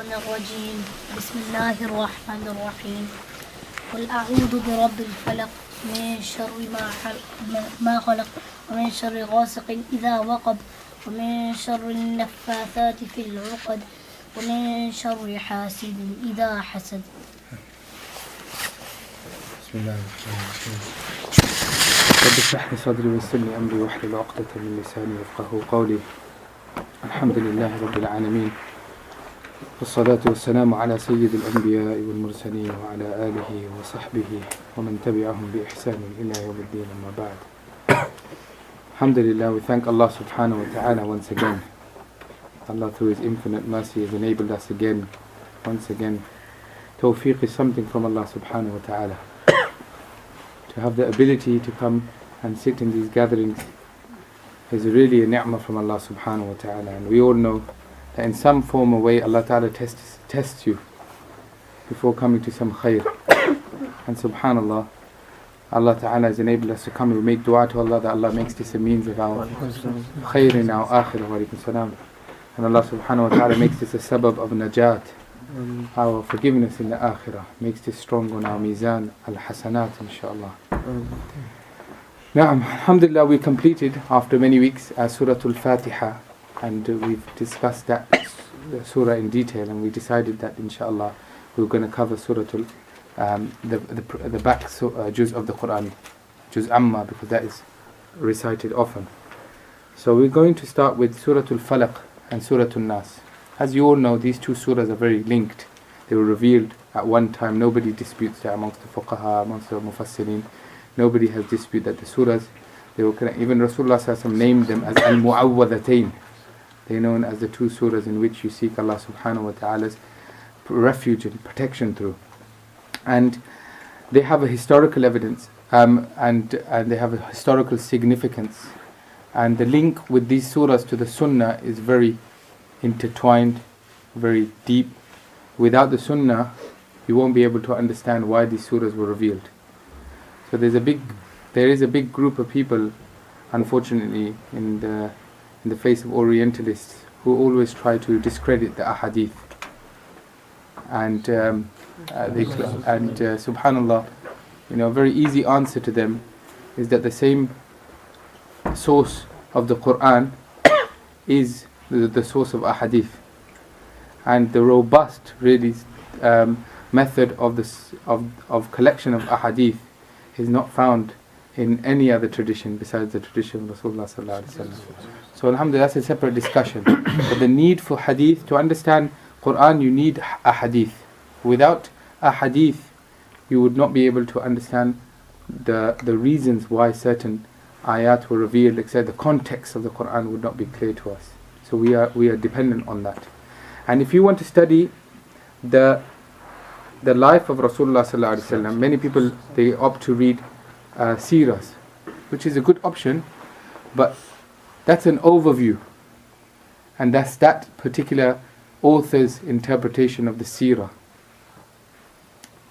الشيطان الرجيم بسم الله الرحمن الرحيم قل أعوذ برب الفلق من شر ما خلق ومن شر غاسق إذا وقب ومن شر النفاثات في العقد ومن شر حاسد إذا حسد. بسم الله الرحمن الرحيم. رب اشرح لي صدري ويسر لي أمري واحلل عقدة من لساني يفقهوا قولي. الحمد لله رب العالمين والصلاة والسلام على سيد الأنبياء والمرسلين وعلى آله وصحبه ومن تبعهم بإحسان إلى يوم الدين. أما بعد. Alhamdulillah, we thank Allah subhanahu wa ta'ala once again. Allah through His infinite mercy has enabled us again, once again. Tawfiq is something from Allah subhanahu wa ta'ala. To have the ability to come and sit in these gatherings is really a ni'mah from Allah subhanahu wa ta'ala. And we all know that in some form or way Allah ta'ala tests you before coming to some khair. And subhanallah, Allah ta'ala has enabled us to come and make dua to Allah that Allah makes this a means of our khair in our akhirah. Wa alaikum salam. And Allah subhanahu wa ta'ala makes this a sabab of najat, our forgiveness in the akhirah, makes this strong on our mizan al-hasanat inshaAllah. Naam, alhamdulillah, we completed after many weeks Surah Al-Fatiha, and we've discussed that surah in detail, and we decided that inshaAllah we were going to cover Surah the back juz of the Quran, juz amma, because that is recited often. So we're going to start with Surah Al-Falaq and Surah Naas. As you all know, these two surahs are very linked. They were revealed at one time. Nobody disputes that amongst the fuqaha, amongst the mufassirin. Nobody has disputed that the surahs, they were even Rasulullah sallallahu alaihi wasallam named them as al-mu'awwadhatayn. They're known as the two surahs in which you seek Allah subhanahu wa ta'ala's refuge and protection through. And they have a historical evidence, and they have a historical significance. And the link with these surahs to the sunnah is very intertwined, very deep. Without the sunnah, you won't be able to understand why these surahs were revealed. So there is a big group of people, unfortunately, in the face of Orientalists, who always try to discredit the ahadith. And subhanallah, a very easy answer to them is that the same source of the Quran is the source of ahadith, and the robust really method of collection of ahadith is not found in any other tradition besides the tradition of Rasulullah sallallahu alaihi wasallam. So alhamdulillah, that's a separate discussion. But the need for hadith, to understand Quran, you need ahadith. Without ahadith, you would not be able to understand the reasons why certain ayat were revealed, except the context of the Quran would not be clear to us. So we are dependent on that. And if you want to study the life of Rasulullah sallallahu alaihi wasallam, many people, they opt to read surahs, which is a good option, but that's an overview, and that's that particular author's interpretation of the seerah.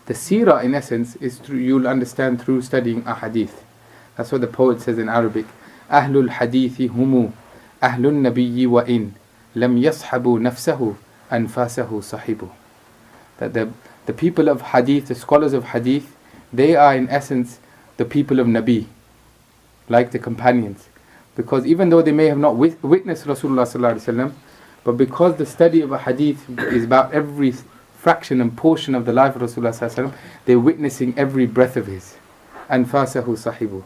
The seerah, in essence, is you'll understand through studying ahadith. That's what the poet says in Arabic. Ahlul hadithi humu ahlun nabiyyi wa in lam yashabu nafsahu anfasahu sahibu. That the people of hadith, the scholars of hadith, they are in essence the people of Nabi, like the companions. Because even though they may have not witnessed Rasulullah sallallahu alaihi wasallam, but because the study of a hadith is about every fraction and portion of the life of Rasulullah sallallahu alaihi wasallam, they're witnessing every breath of his. Anfasahu sahibu.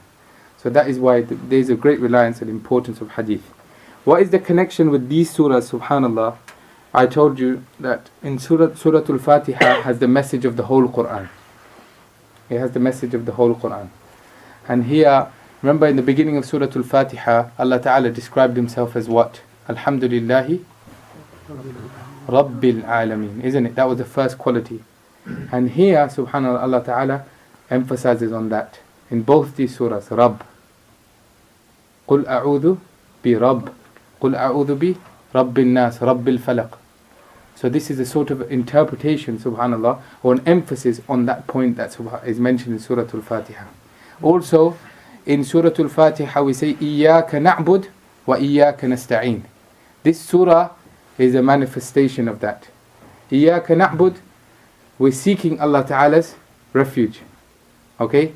So that is why there is a great reliance and importance of hadith. What is the connection with these surahs? Subhanallah, I told you that in Surah Al-Fatiha has the message of the whole Quran. It has the message of the whole Quran. And here, remember in the beginning of Surah Al-Fatiha, Allah Ta'ala described Himself as what? Alhamdulillahi Rabbil Alameen, isn't it? That was the first quality. And here, subhanAllah, Allah Ta'ala emphasizes on that. In both these surahs, Rabb. قُلْ أَعُوذُ بِرَبِّ قُلْ أَعُوذُ بِرَبِّ النَّاسِ رَبِّ الْفَلَقِ. So this is a sort of interpretation, subhanAllah, or an emphasis on that point that is mentioned in Surah Al-Fatiha. Also, in Surah Al-Fatiha we say, إِيَّاكَ نَعْبُدْ وَإِيَّاكَ نَسْتَعِينَ. This surah is a manifestation of that. Iyyaka na'bud, we're seeking Allah Ta'ala's refuge. Okay?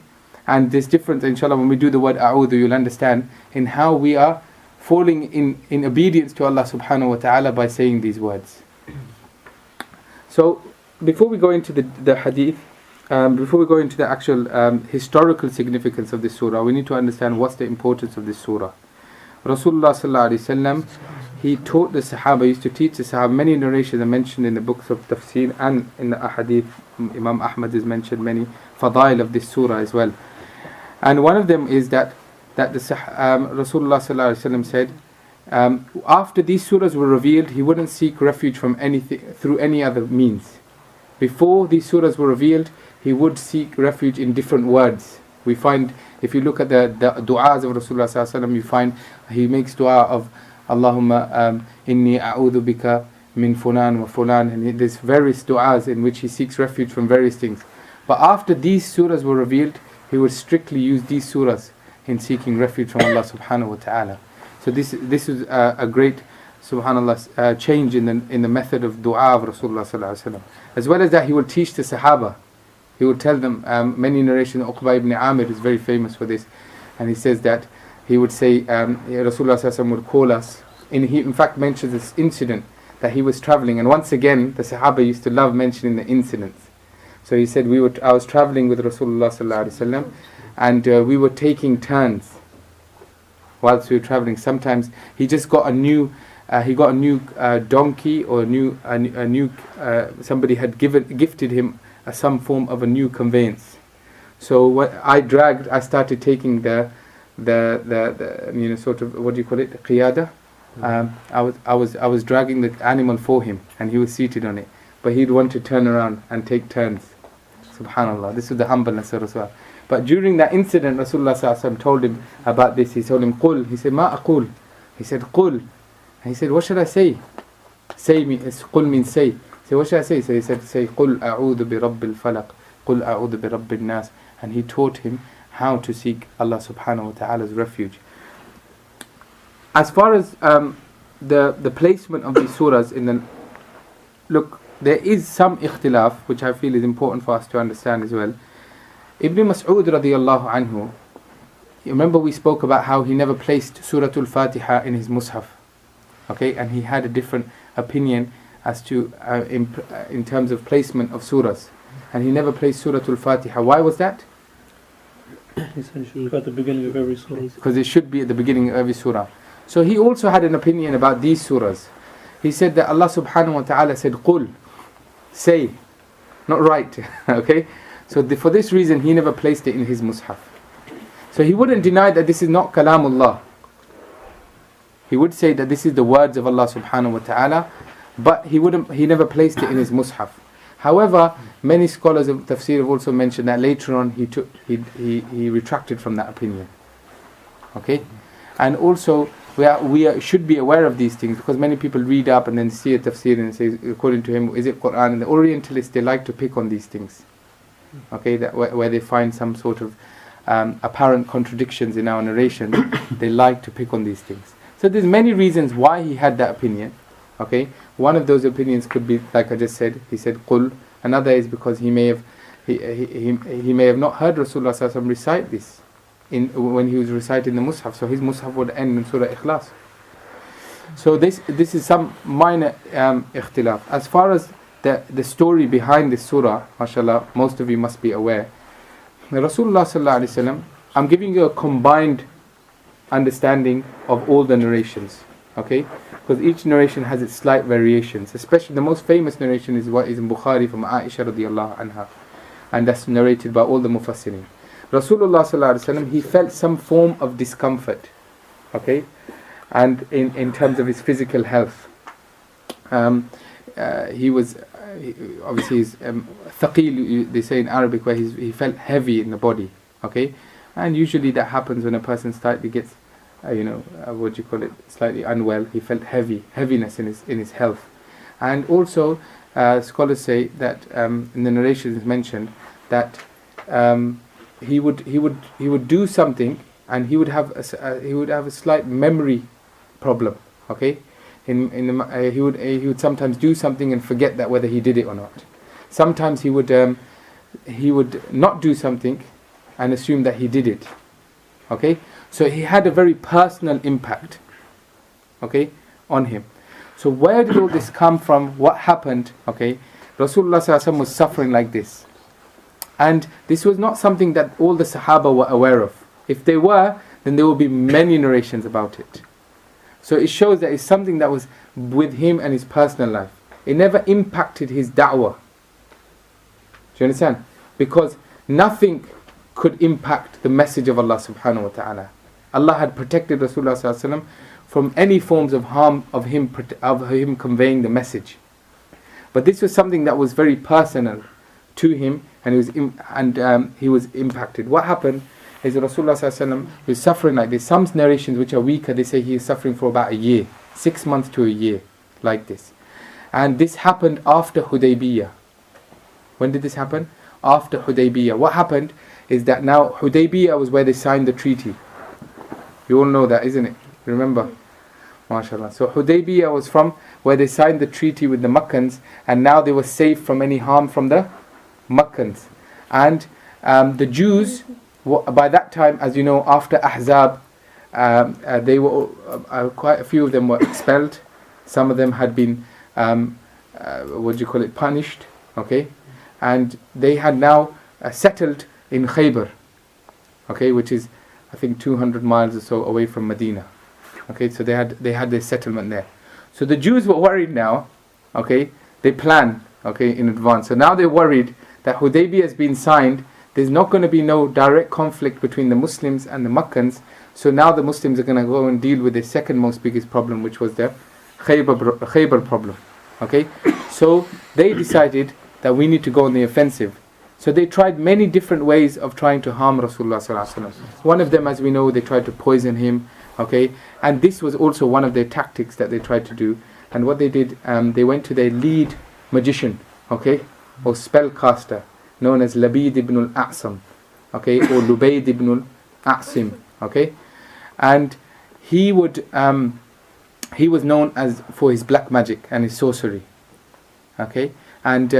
And there's difference, inshallah, when we do the word a'udhu, you'll understand in how we are falling in obedience to Allah subhanahu wa ta'ala by saying these words. So, before we go into the hadith, before we go into the actual historical significance of this surah, we need to understand what's the importance of this surah. Rasulullah sallallahu alaihi wasallam, he taught the Sahaba, used to teach the Sahaba. Many narrations are mentioned in the books of tafsir and in the ahadith. Imam Ahmad has mentioned many fadail of this surah as well. And one of them is that the Rasulullah sallallahu alaihi wasallam said, after these surahs were revealed, he wouldn't seek refuge from anything through any other means. Before these surahs were revealed, he would seek refuge in different words. We find, if you look at the du'as of Rasulullah sallallahu alaihi wasallam, you find he makes dua of Allahumma inni a'udhu bika min fulan wa fulan, and there's various du'as in which he seeks refuge from various things. But after these surahs were revealed, he would strictly use these surahs in seeking refuge from Allah subhanahu wa ta'ala. So this is a great, subhanallah, change in the method of dua of Rasulullah sallallahu alaihi wasallam. As well as that, he would teach the Sahaba. He would tell them, many narrations, Uqba ibn Amir is very famous for this, and he says that he would say, Rasulullah sallallahu alaihi wasallam would call us, and he in fact mentions this incident that he was traveling, and once again the Sahaba used to love mentioning the incidents. So he said, I was traveling with Rasulullah sallallahu alaihi wasallam, and we were taking turns whilst we were traveling. Sometimes he just got a new donkey, or a new somebody had gifted him some form of a new conveyance. So what I started taking the sort of, what do you call it, qiyada. I was dragging the animal for him, and he was seated on it, but he'd want to turn around and take turns. Subhanallah, this is the humbleness of Rasulullah. But during that incident, Rasulullah sallallahu alaihi wasallam told him about this. He told him, "Qul." He said, "Ma aqul." He said, "Qul." And he said, "What should I say?" Qul means say. So what should I say? So he said, "Say Qul a'udhu bi rabbil Falaq, Qul a'udhu bi rabbil Nas." And he taught him how to seek Allah subhanahu wa ta'ala's refuge. As far as the placement of these surahs look, there is some ikhtilaf, which I feel is important for us to understand as well. Ibn Mas'ud radiyallahu anhu, you remember we spoke about how he never placed Surah Al-Fatiha in his mushaf, okay, and he had a different opinion as to in terms of placement of surahs, and he never placed Surah Al-Fatiha. Why was that? He said it should be at the beginning of every surah. Because it should be at the beginning of every surah. So he also had an opinion about these surahs. He said that Allah subhanahu wa ta'ala said Qul, say, not write. Okay, so for this reason he never placed it in his mushaf. So he wouldn't deny that this is not kalamullah. He would say that this is the words of Allah subhanahu wa ta'ala, but he never placed it in his mushaf. However, many scholars of tafsir have also mentioned that later on he retracted from that opinion. Okay, and also we should be aware of these things, because many people read up and then see a tafsir and say, according to him, is it Quran? And the Orientalists, they like to pick on these things. Okay, that where they find some sort of apparent contradictions in our narration, they like to pick on these things. So there's many reasons why he had that opinion. Okay, one of those opinions could be, like I just said, he said Qul. Another is because he may have not heard Rasulullah sallallahu alaihi wasallam recite this when he was reciting the mushaf, so his mushaf would end in Surah Ikhlas. So this is some minor ikhtilaf. As far as the story behind this surah, mashallah, most of you must be aware. Rasulullah sallallahu alaihi wasallam, I'm giving you a combined understanding of all the narrations, okay? Because each narration has its slight variations. Especially the most famous narration is what is in Bukhari from Aisha radiyallahu anha, and that's narrated by all the mufassirin. Rasulullah sallallahu alaihi wasallam, he felt some form of discomfort, okay, and in terms of his physical health. He was obviously he's thaqil, they say in Arabic, where he felt heavy in the body, okay, and usually that happens when a person slightly gets what do you call it, slightly unwell. He felt heaviness in his health. And also scholars say that in the narration is mentioned that he would do something, and he would have a slight memory problem, okay, he would sometimes do something and forget that whether he did it or not. Sometimes he would not do something and assume that he did it. Okay, so he had a very personal impact, okay, on him. So where did all this come from? What happened? Okay, Rasulullah sallallahu alaihi wasallam was suffering like this, and this was not something that all the Sahaba were aware of. If they were, then there will be many narrations about it. So it shows that it's something that was with him and his personal life. It never impacted his da'wah. Do you understand? Because nothing could impact the message of Allah subhanahu wa ta'ala. Allah had protected Rasulullah sallallahu alaihi wasallam from any forms of harm of him conveying the message. But this was something that was very personal to him, and he was impacted. What happened is Rasulullah sallallahu alaihi wasallam was suffering like this. Some narrations which are weaker, they say he is suffering for about a year, 6 months to a year, like this. And this happened after Hudaybiyah. When did this happen? After Hudaybiyah. What happened is that now Hudaybiyah was where they signed the treaty. You all know that, isn't it? Remember? MashaAllah. So Hudaybiyah was from where they signed the treaty with the Makkans, and now they were safe from any harm from the Makkans. And the Jews, by that time, as you know, after Ahzab, they were quite a few of them were expelled. Some of them had been punished. Okay, and they had now settled in Khaybar, okay, which is I think 200 miles or so away from Medina. Okay, so they had their settlement there. So the Jews were worried now. Okay, they planned, okay, in advance. So now they're worried that Hudaybiyah has been signed. There's not going to be no direct conflict between the Muslims and the Makkans. So now the Muslims are going to go and deal with the second most biggest problem, which was the Khaybar problem. Okay, so they decided that we need to go on the offensive. So they tried many different ways of trying to harm Rasulullah sallallahu alaihi wasallam. One of them, as we know, they tried to poison him. Okay, and this was also one of their tactics that they tried to do. And what they did, they went to their lead magician, okay, or spellcaster, known as Labid ibn al-A'sam, okay, or Lubayd ibn al-A'sim, okay, and he was known as for his black magic and his sorcery, okay, and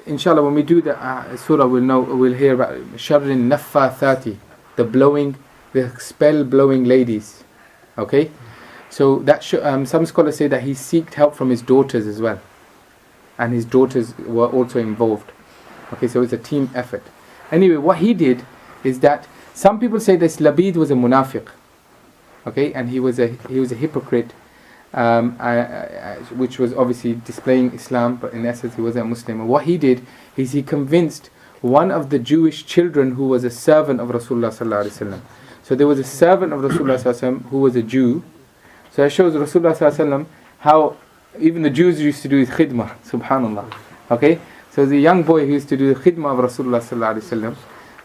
inshallah when we do the surah we'll hear about Sharrin Naffathati, the spell blowing ladies, okay. So that some scholars say that he sought help from his daughters as well, and his daughters were also involved. Okay, so it's a team effort. Anyway, what he did is that some people say this Labid was a munafiq, okay, and he was a hypocrite, which was obviously displaying Islam, but in essence he wasn't a Muslim. And what he did is he convinced one of the Jewish children who was a servant of Rasulullah sallallahu alaihi wasallam. So there was a servant of Rasulullah sallallahu alaihi wasallam who was a Jew. So it shows Rasulullah sallallahu alaihi wasallam how even the Jews used to do his khidmah, subhanallah. Okay, so the young boy who used to do the khidmah of Rasulullah sallallahu alaihi wasallam,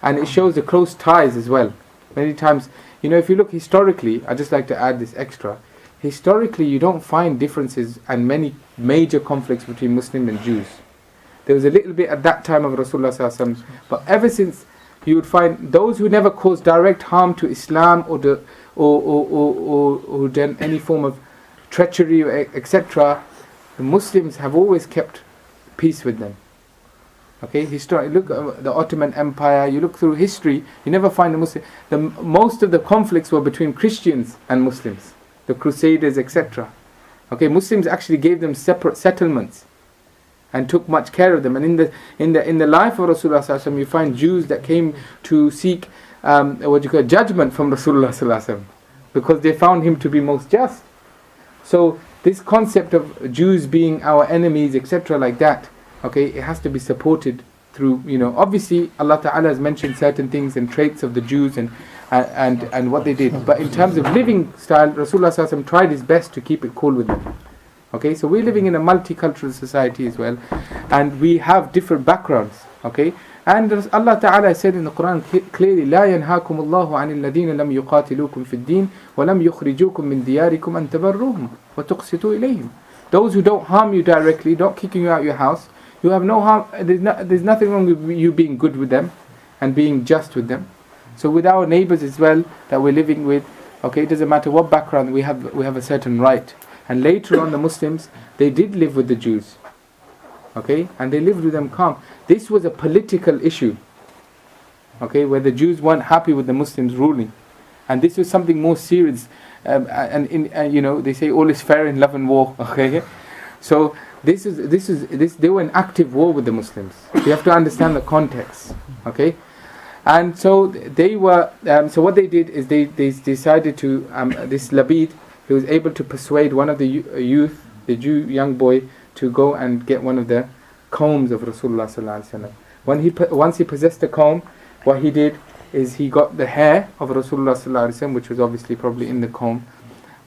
and it shows the close ties as well. Many times, you know, if you look historically, I just like to add this extra. Historically, you don't find differences and many major conflicts between Muslims and Jews. There was a little bit at that time of Rasulullah sallallahu alaihi wasallam, but ever since, you would find those who never caused direct harm to Islam or done any form of treachery, etc. The Muslims have always kept peace with them. Okay, look at the Ottoman Empire. You look through history, you never find the Muslim. Most of the conflicts were between Christians and Muslims, the Crusaders, etc. Okay, Muslims actually gave them separate settlements and took much care of them. And in the life of Rasulullah sallallahu alaihi wasallam, you find Jews that came to seek judgment from Rasulullah sallallahu alaihi wasallam, because they found him to be most just. So this concept of Jews being our enemies, etc., like that, okay, it has to be supported through, you know, obviously Allah Ta'ala has mentioned certain things and traits of the Jews and what they did. But in terms of living style, Rasulullah sallallahu alaihi wasallam tried his best to keep it cool with them. Okay, so we're living in a multicultural society as well, and we have different backgrounds. Okay, and Allah Ta'ala said in the Quran clearly, لا ينهاكم الله عن الذين لم يقاتلوكم في الدين ولم يخرجوكم من دياركم أن تبروهم وتقسطوا إليهم. Those who don't harm you directly, don't kicking you out your house, you have no harm. There's nothing wrong with you being good with them and being just with them. So with our neighbors as well that we're living with, okay, it doesn't matter what background we have a certain right And later on the Muslims, they did live with the Jews. Okay, and they lived with them calm. This was a political issue. Okay, where the Jews weren't happy with the Muslims ruling. And this was something more serious. They say all is fair in love and war. Okay, so this they were in active war with the Muslims. You have to understand the context. Okay, and so they were. So what they did is they decided to this Labid, he was able to persuade one of the youth, the Jew young boy, to go and get one of the combs of Rasulullah sallallahu alaihi wasallam. Once he possessed the comb, what he did is he got the hair of Rasulullah sallallahu alaihi wasallam, which was obviously probably in the comb,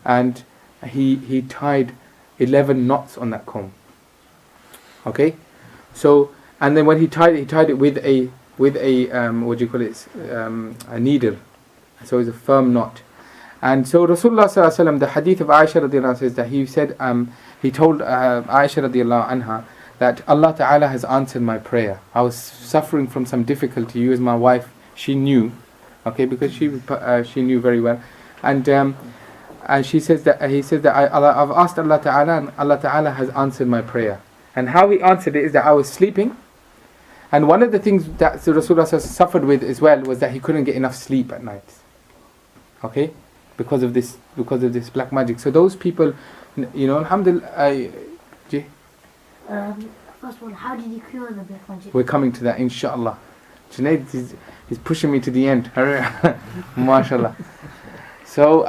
and he tied 11 knots on that comb. Okay, so and then when he tied it with a what do you call it, a needle, so it's a firm knot. And so Rasulullah sallallahu alaihi wasallam, the hadith of Aisha radiallahu anha says that he said, he told Aisha radiallahu anha that Allah Ta'ala has answered my prayer. I was suffering from some difficulty. You as my wife, she knew, okay, because she knew very well, and she says that he says that I've asked Allah Ta'ala, and Allah Ta'ala has answered my prayer. And how he answered it is that I was sleeping, and one of the things that Rasulullah suffered with as well was that he couldn't get enough sleep at night. Okay, because of this black magic. So those people, alhamdulillah. First of all, how did he cure the black magic? We're coming to that, inshallah. Junaid is pushing me to the end. MashaAllah. So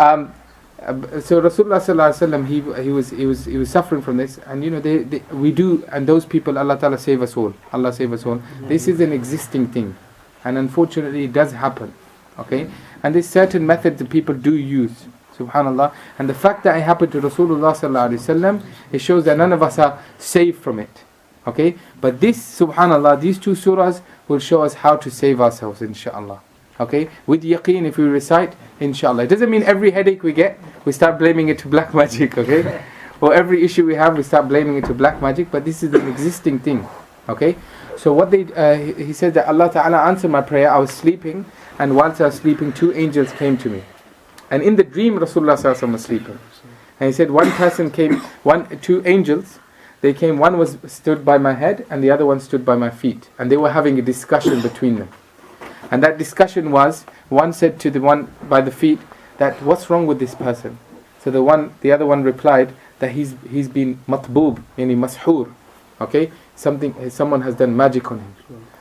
Rasulullah sallallahu alaihi wasallam, he was suffering from this, and we do, and those people, Allah Ta'ala save us all. Allah save us all. This is an existing thing, and unfortunately it does happen. Okay, and there's certain methods that people do use. Subhanallah. And the fact that it happened to Rasulullah sallallahu alaihi wasallam, it shows that none of us are safe from it. Okay, but this, subhanallah, these two surahs will show us how to save ourselves, inshallah. Okay, with yaqeen, if we recite, inshallah. It doesn't mean every headache we get, we start blaming it to black magic. Okay, or every issue we have, we start blaming it to black magic. But this is an existing thing. Okay, so what he said that Allah Ta'ala answered my prayer. I was sleeping, and whilst I was sleeping, two angels came to me. And in the dream, Rasulullah sallallahu alaihi wasallam was sleeping. And he said, one person came, two angels, they came, one was stood by my head and the other one stood by my feet. And they were having a discussion between them. And that discussion was, one said to the one by the feet, that what's wrong with this person? So the other one replied that he's been matboob, yani mashur. Okay? Someone has done magic on him.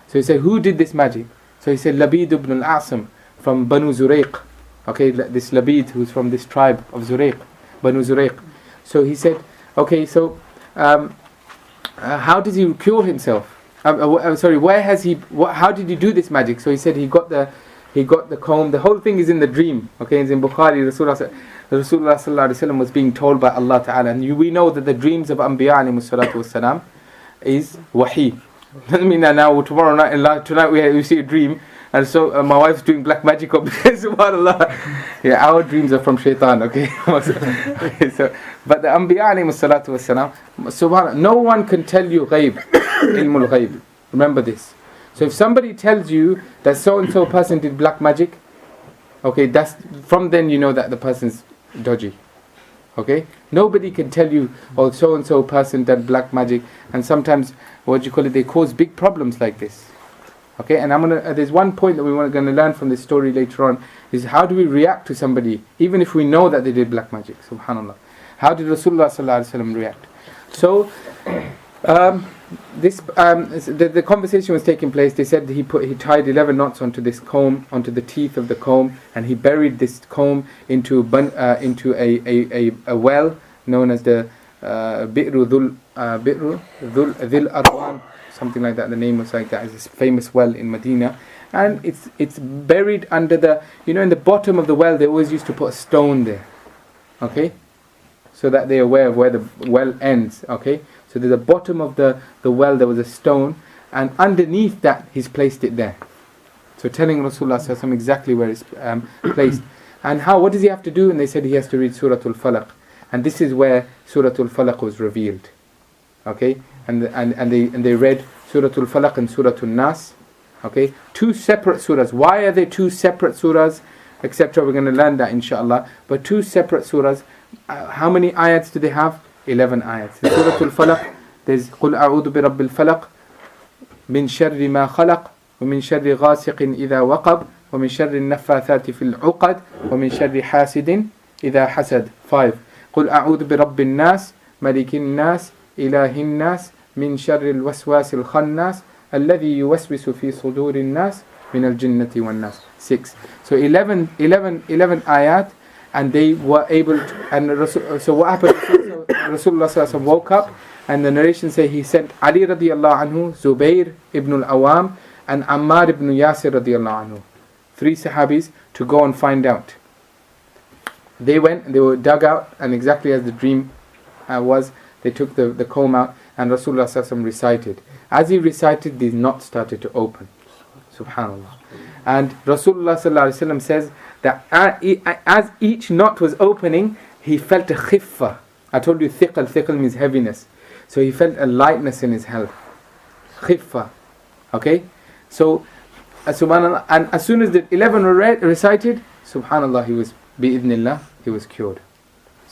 So he said, who did this magic? So he said, Labid ibn al-Asam from Banu Zurayq. Okay, this Labid who's from this tribe of Zurayq, Banu Zurayq. So he said, okay, so how does he cure himself? Sorry, where has he? How did he do this magic? So he said he got the comb. The whole thing is in the dream. Okay, it's in Bukhari. Rasulullah sallallahu alaihi wasallam was being told by Allah Ta'ala, and we know that the dreams of Anbiya alayhi salatu wassalam is wahi. Doesn't mean that now tomorrow night, tonight we see a dream. And so my wife's doing black magic on me. Subhanallah. Yeah, our dreams are from shaitan, okay? So, but the Anbiya alayhi salatu wassalam, subhanallah, no one can tell you ghaib, ilmul ghaib. Remember this. So if somebody tells you that so-and-so person did black magic, okay, that's from then you know that the person's dodgy. Okay? Nobody can tell you, oh, so-and-so person did black magic. And sometimes, they cause big problems like this. Okay, and there's one point that we're going to learn from this story later on, is how do we react to somebody, even if we know that they did black magic, subhanallah. How did Rasulullah sallallahu alaihi wasallam react? So, the conversation was taking place. They said he tied 11 knots onto this comb, onto the teeth of the comb, and he buried this comb into a well known as the Dhil Arwan, something like that. The name was like that. It's this famous well in Medina, and it's buried under the, in the bottom of the well they always used to put a stone there, okay, so that they're aware of where the well ends. Okay, so there's the bottom of the well there was a stone, and underneath that he's placed it there. So telling Rasulullah sallallahu alaihi wasallam exactly where it's placed. And what does he have to do? And they said he has to read Surah Falaq, and this is where Surah Falaq was revealed. Okay, and they read Surah Falaq and Surah Naas. Okay, two separate surahs. Why are they two separate surahs? Etc. We're going to learn that inshallah. But two separate surahs. How many ayats do they have? 11 ayats. In Surah Al-Falaq, there's قُلْ أَعُوذُ بِرَبِّ الْفَلَقِ مِنْ شَرِّ مَا خَلَقَ وَمِنْ شَرِّ غَاسِقٍ إِذَا وَقَبَ وَمِنْ شَرِّ النَّفَّاثَاتِ فِي الْعُقَدِ وَمِنْ شَرِّ حَاسِدٍ إِذَا حَسَدَ. 5. قُلْ أَعُوذُ بِرَبِّ النَّاسِ مَلِكِ النَّاسِ إِلَهِ النَّاسِ مِنْ شَرِّ الْوَسْوَاسِ الْخَنَّاسِ الَّذِي يُوَسْوِسُ فِي صُدُورِ النَّاسِ مِنَ الْجِنَّةِ وَالنَّاسِ. 6. So 11 ayat, and they were able to, and so what happened? Rasulullah sallallahu alaihi wasallam woke up, and the narration say he sent Ali radiallahu anhu, Zubair ibn al-Awam, and Ammar ibn Yasir radiallahu anhu, 3 sahabis, to go and find out. They went, they were dug out, and exactly as the dream was, they took the comb out, and Rasulullah sallallahu alaihi wasallam recited. As he recited, these knots started to open. Subhanallah. And Rasulullah sallallahu alaihi wasallam says that as each knot was opening, he felt a khiffa. I told you thiqal means heaviness. So he felt a lightness in his health. Khiffa. Okay? So, subhanallah, and as soon as the 11 were recited, subhanallah, he was, bi'idhnillah, he was cured.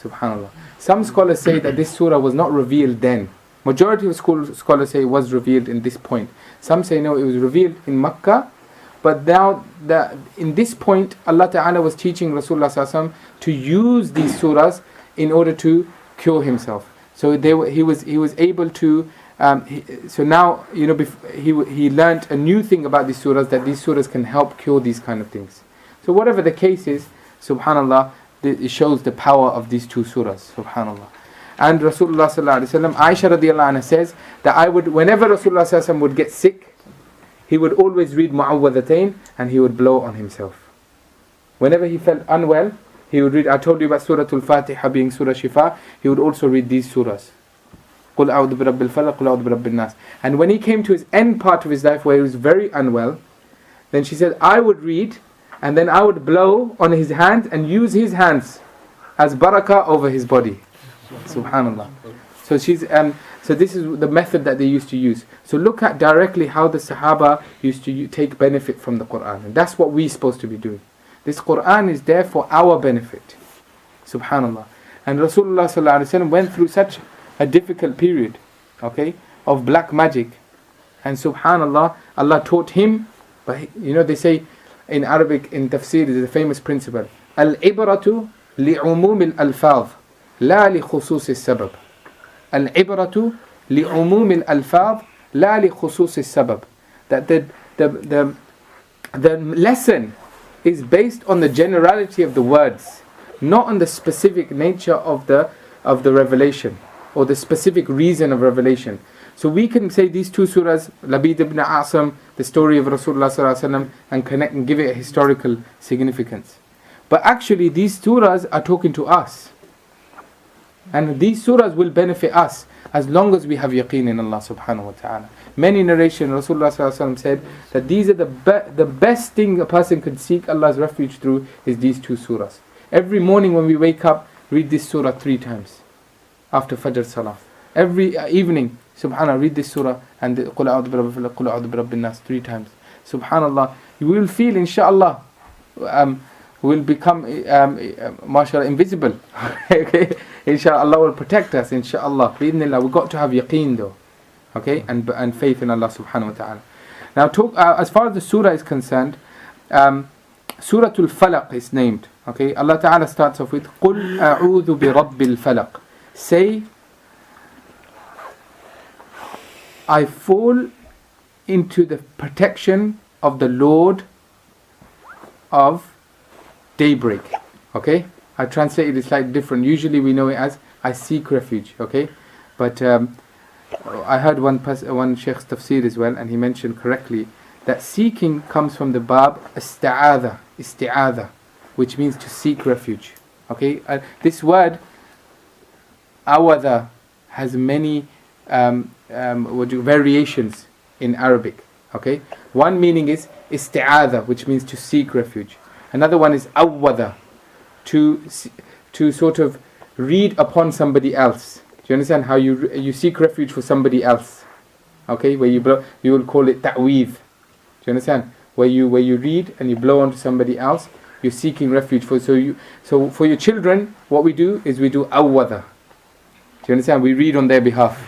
Subhanallah. Some scholars say that this surah was not revealed then. Majority of scholars say it was revealed in this point. Some say no, it was revealed in Makkah. But now, in this point, Allah Ta'ala was teaching Rasulullah Sallallahu Alaihi Wasallam to use these surahs in order to cure himself. So he was able to. So now, you know, he learnt a new thing about these surahs, that these surahs can help cure these kind of things. So whatever the case is, subhanallah, it shows the power of these 2 surahs. Subhanallah. And Rasulullah Sallallahu Alaihi Wasallam, Aisha radiallahu anha says that whenever Rasulullah Sallallahu Alaihi Wasallam would get sick, he would always read Mu'awwadhatayn and he would blow on himself. Whenever he felt unwell, he would read, I told you about Surah Al-Fatiha being Surah Shifa, he would also read these surahs. قُلْ أَعُوذُ بِرَبِّ الْفَلَقِ قُلْ أَعُوذُ بِرَبِّ النَّاسِ. And when he came to his end part of his life where he was very unwell, then she said, I would read and then I would blow on his hands and use his hands as barakah over his body. Subhanallah. So so this is the method that they used to use. So look at directly how the Sahaba used to take benefit from the Quran. And that's what we're supposed to be doing. This Quran is there for our benefit. Subhanallah. And Rasulullah sallallahu alaihi wasallam went through such a difficult period, okay, of black magic. And subhanallah, Allah taught him, but you know, they say in Arabic, in tafsir, there's a famous principle. Al-ibratu li'umum al-alfaz, la li khusus al-sabab. Al-ibratu li'umum al-alfaz, la li khusus al-sabab. That the lesson is based on the generality of the words, not on the specific nature of the revelation or the specific reason of revelation. So we can say these 2 surahs, Labid ibn Asam, the story of Rasulullah sallallahu alaihi wasallam, and connect and give it a historical significance. But actually these surahs are talking to us. And these surahs will benefit us as long as we have yaqeen in Allah subhanahu wa ta'ala. Many narrations, Rasulullah sallallahu alaihi wasallam said that these are the best thing a person could seek Allah's refuge through is these 2 surahs. Every morning when we wake up, read this surah 3 times after Fajr Salah. Every evening, subhanallah, read this surah and Qul a'udhu bi rabbil falaq, Qul a'udhu bi rabbin nas 3 times. Subhanallah, you will feel, inshallah, will become, mashallah, invisible. Okay, inshallah, Allah will protect us, inshallah. Bi'idhnillah, we've got to have yaqeen though, okay, and faith in Allah subhanahu wa ta'ala. Now, as far as the surah is concerned, Surah Al-Falaq is named. Okay, Allah Ta'ala starts off with قُلْ أَعُوذُ بِرَبِّ الْفَلَقِ. Say, I fall into the protection of the Lord of daybreak. Okay, I translated it slightly different. Usually we know it as I seek refuge. Okay, but I heard one Shaykh's tafsir as well, and he mentioned correctly that seeking comes from the bab isti'adha, which means to seek refuge. Okay, this word awadha has many variations in Arabic. Okay, one meaning is isti'adha, which means to seek refuge. Another one is awadha, to sort of read upon somebody else. Do you understand how you seek refuge for somebody else? Okay, where you will call it ta'weedh. Do you understand? Where you read and you blow onto somebody else, you're seeking refuge for. So for your children, what we do is we do awwada. Do you understand? We read on their behalf.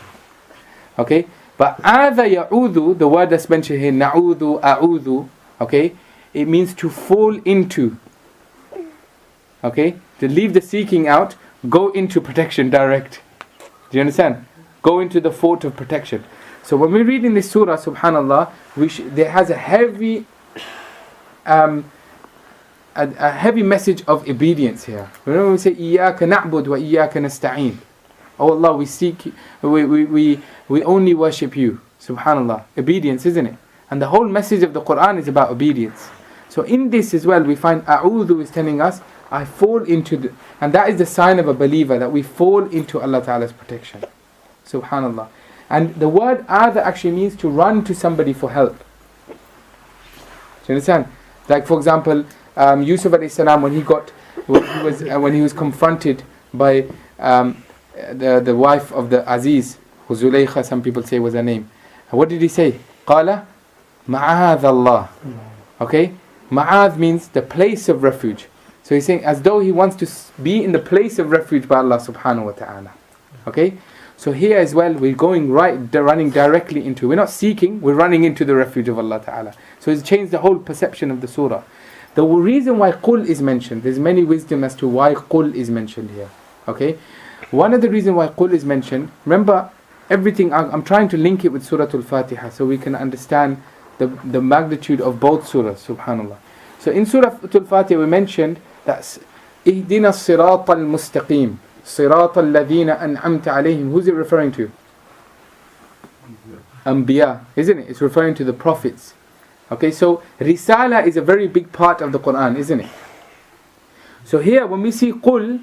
Okay? But adha ya'udhu, the word that's mentioned here, na'udhu, a'udhu, okay? It means to fall into. Okay? To leave the seeking out, go into protection direct. Do you understand? Go into the fort of protection. So when we read in this surah, subhanallah, there has a heavy message of obedience here. Remember we say, إِيَّاكَ نَعْبُدُ وَإِيَّاكَ نَسْتَعِينُ. Oh Allah, we seek, we only worship you. Subhanallah. Obedience, isn't it? And the whole message of the Quran is about obedience. So in this as well, we find A'udhu is telling us, I fall into and that is the sign of a believer, that we fall into Allah Ta'ala's protection. Subhanallah. And the word Adha actually means to run to somebody for help. Do you understand? Like for example, Yusuf alayhi salam, when he was confronted by the wife of the Aziz, who Zulaykha, some people say was her name. What did he say? Qala ma'adh Allah. Okay? Ma'adh means the place of refuge. So he's saying as though he wants to be in the place of refuge by Allah subhanahu wa ta'ala. Okay? So here as well, we're running directly into, we're not seeking, we're running into the refuge of Allah ta'ala. So it's changed the whole perception of the surah. The reason why qul is mentioned, there's many wisdom as to why qul is mentioned here. Okay? One of the reasons why qul is mentioned, remember everything, I'm trying to link it with Surah Al-Fatiha so we can understand the magnitude of both surahs, subhanallah. So in Surah Al-Fatiha we mentioned that Ihdina as-sirata al-mustaqim, sirata alladhina an'amta alayhim. Who's it referring to? Anbiya, isn't it? It's referring to the prophets. Okay, so Risala is a very big part of the Quran, isn't it? So here when we see qul,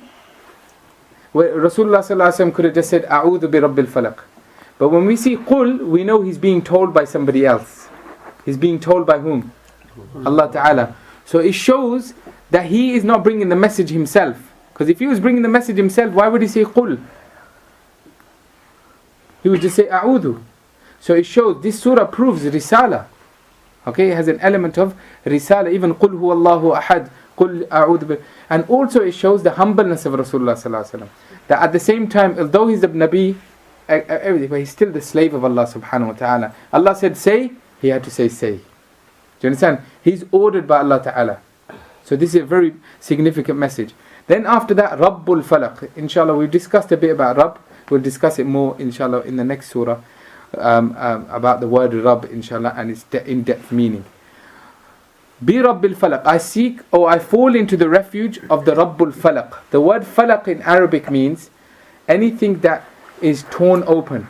where Rasulullah sallallahu alaihi wasallam could have just said A'udhu bi Rabbil Falaq. But when we see qul, we know he's being told by somebody else. He's being told by whom? Allah Ta'ala. So it shows that he is not bringing the message himself. Because if he was bringing the message himself, why would he say qul? He would just say A'udhu. So it shows, this surah proves Risala. Okay, it has an element of Risala. Even Qul huwallahu ahad, Qul a'udhu bi. And also it shows the humbleness of Rasulullah sallallahu alaihi wasallam. That at the same time, although he's the Nabi, everything, but he's still the slave of Allah subhanahu wa ta'ala. Allah said say, he had to say. Do you understand? He's ordered by Allah ta'ala. So this is a very significant message. Then after that, Rabbul Falaq. Inshallah, we've discussed a bit about Rabb. We'll discuss it more, inshallah, in the next surah. About the word Rabb, inshallah, and its in-depth meaning. Bi Rabbil Falaq. I fall into the refuge of the Rabbul Falaq. The word Falaq in Arabic means anything that is torn open.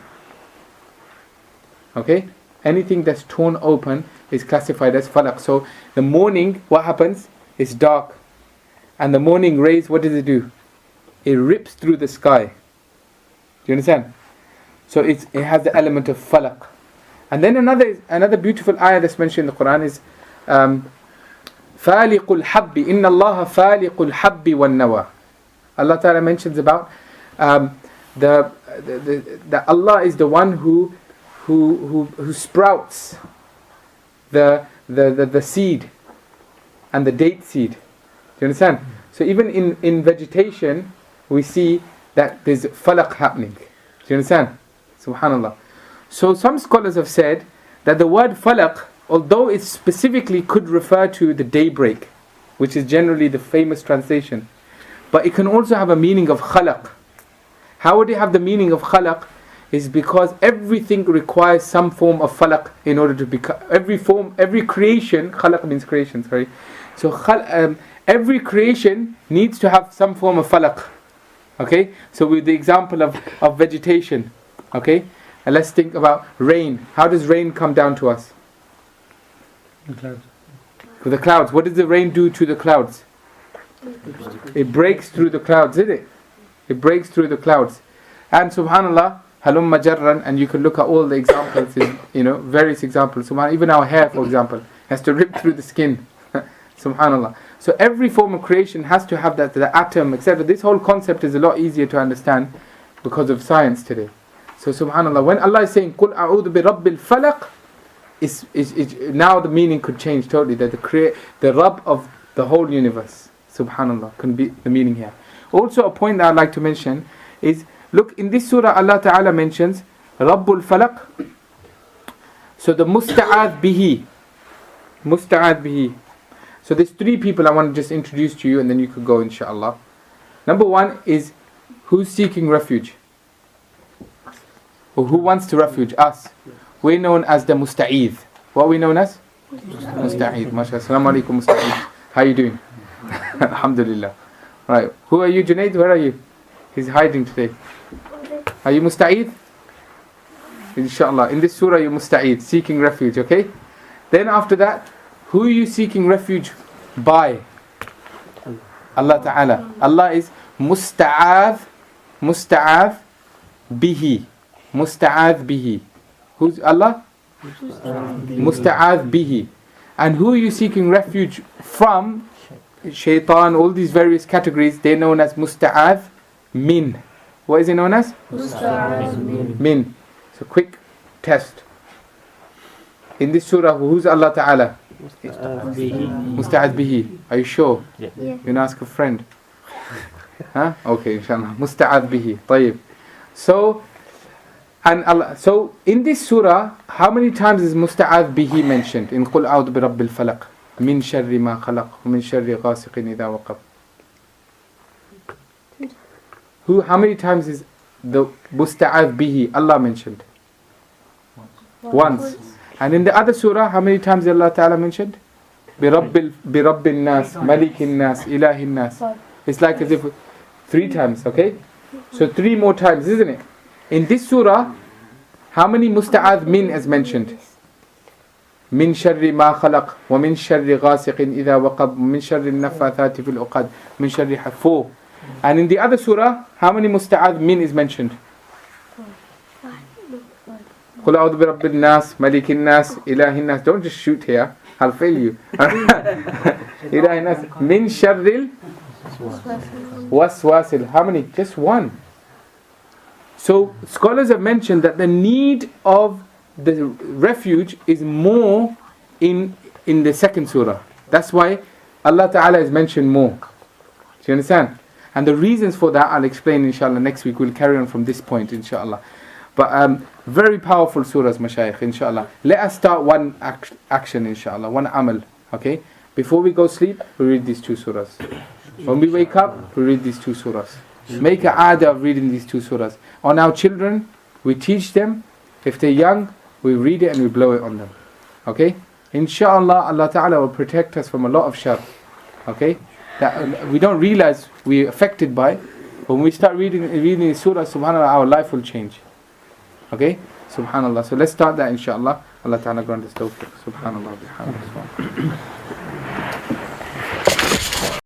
Okay? Anything that's torn open is classified as Falaq. So the morning, what happens? It's dark. And the morning rays, what does it do? It rips through the sky. Do you understand? So it has the element of falaq. And then another beautiful ayah that's mentioned in the Quran is Faliqul Habbi. Inna Allah Faliqul Habbi wan Nawa. Allah Ta'ala mentions about that Allah is the one who sprouts the seed and the date seed. Do you understand? So even in vegetation we see that there's falaq happening. Do you understand? Subhanallah. So some scholars have said that the word falaq, although it specifically could refer to the daybreak, which is generally the famous translation, but it can also have a meaning of khalaq. How would it have the meaning of khalaq? Is because everything requires some form of falaq in order to become, every creation, khalaq means creation, sorry. So every creation needs to have some form of falaq. Okay? So with the example of vegetation, okay? And let's think about rain. How does rain come down to us? The clouds. With the clouds. What does the rain do to the clouds? It breaks through the clouds, isn't it? It breaks through the clouds. And subhanallah, halumma jarran, and you can look at all the examples, various examples. Subhanallah, even our hair, for example, has to rip through the skin. Subhanallah. So every form of creation has to have that, the atom, etc. This whole concept is a lot easier to understand because of science today. So subhanallah, when Allah is saying Qul a'udhu bi Rabbil Falaq, now the meaning could change totally. That the Rabb of The whole universe. Subhanallah, can be the meaning here. Also a point that I'd like to mention is, look, in this surah Allah Ta'ala mentions Rabbul Falaq. So the musta'adh bihi. Musta'adh bihi. So there's three people I want to just introduce to you, and then you could go inshallah. Number one is, who's seeking refuge? Or who wants to refuge? Us. We're known as the musta'idh. What are we known as? Musta'idh. MashaAllah. Assalamu alaikum musta'idh. How are you doing? Alhamdulillah. Right. Who are you, Junaid? Where are you? He's hiding today. Are you musta'idh? Inshallah. In this surah you're musta'idh, seeking refuge, okay? Then after that, who are you seeking refuge by? Allah Ta'ala. Allah is musta'adh bihi. Musta'adh bihi. Who's Allah? Musta'adh bihi. And who are you seeking refuge from? Shaitan, all these various categories, they're known as musta'adh min. What is it known as? Musta'adh Min. So quick test. In this surah, who's Allah Ta'ala? Musta'adh bihi. Are you sure? Yeah. You can ask a friend. Huh? Okay, inshallah. Musta'adh bihi. Tayyib. So, and Allah, so in this surah, how many times is musta'adh bihi mentioned? In Qul a'udhu bi rabbil falaq. Min sharri ma khalaq. Min sharri ghasiqin idha waqab. How many times is the musta'adh bihi Allah mentioned? Once. And in the other surah, how many times is Allah Ta'ala mentioned? Bi rabbil nas, malikin nas, ilahin nas. It's like as if 3 times, okay? So 3 more times, isn't it? In this surah, how many musta'adh min is mentioned? Min sharri ma khalaq, wa min sharri ghasiqin idha waqab, wa min sharri nafathati fil uqad, min sharri 4. And in the other surah, how many musta'adh min is mentioned? Qul a'udhu bi rabbil nas, malikin nas, ilahin nas. Don't just shoot here, I'll fail you. Ilahin nas. Min sharril waswasil. How many? Just 1. So scholars have mentioned that the need of the refuge is more in the second surah. That's why Allah Ta'ala is mentioned more. Do you understand? And the reasons for that I'll explain inshallah next week. We'll carry on from this point inshallah. But very powerful surahs, mashayikh, inshallah. Let us start one action inshallah, one amal. Okay? Before we go sleep, we read these 2 surahs. When we wake up, we read these 2 surahs. Make a aada of reading these 2 surahs. On our children, we teach them. If they're young, we read it and we blow it on them. Okay? Inshallah, Allah Ta'ala will protect us from a lot of shar. Okay? That we don't realize we're affected by. When we start reading the surah, subhanAllah, our life will change. Okay? Subhanallah. So let's start that inshallah. Allah Ta'ala grant us tawfiq. Subhanallah.